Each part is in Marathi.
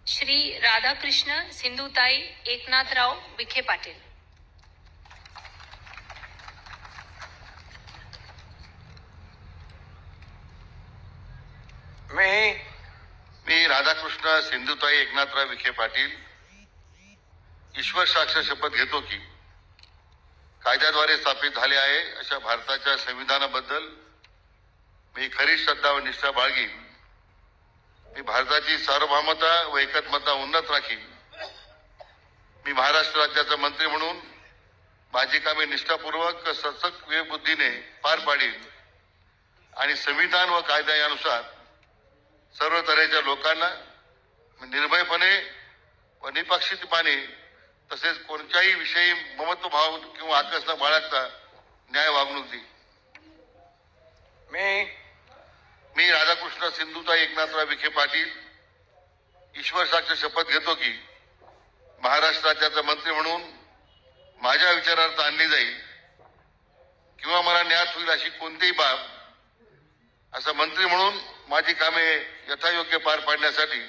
श्री राधाकृष्ण सिंधुताई एकनाथराव विखे पाटील। मी राधाकृष्ण सिंधुताई एकनाथराव विखे पाटील ईश्वर साक्ष शपथ घेतो की कायद्याद्वारे स्थापित झाले आहे अशा भारताच्या संविधानाबद्दल मी खरी श्रद्धा व निष्ठा बाळगीन। मी भारताची सार्वभौमता व एकात्मता उन्नत राखीन। मी महाराष्ट्र राज्याचा मंत्री म्हणून माझी कामे निष्ठापूर्वक सचक विवेकबुद्धीने पार पाडीन आणि संविधान व कायदा यानुसार सर्व तऱ्हेच्या लोकांना निर्भयपणे व निपक्षपातीपणे तसेच कोणत्याही विषयी ममत्वभाव किंवा आकस न बाळगता न्याय वागणूक देईन। मी राधाकृष्ण सिंधुताई एकनाथराव विखे पाटील ईश्वर साक्ष शपथ घेतो की महाराष्ट्र राज्याचा मंत्री म्हणून माझ्या विचारार्थ आणली जाईल किंवा मला न्याय होईल अशी कोणतीही बाब असा मंत्री म्हणून माझी कामे यथायोग्य पार पाडण्यासाठी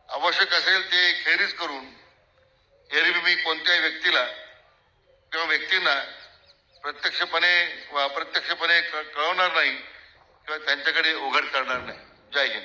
आवश्यक असेल ते खेरीज करून एरवी मी कोणत्याही व्यक्तीला किंवा व्यक्तींना प्रत्यक्षपणे व अप्रत्यक्षपणे कळवणार नाही किंवा त्यांच्याकडे उघड करणार नाही। जय हिंद।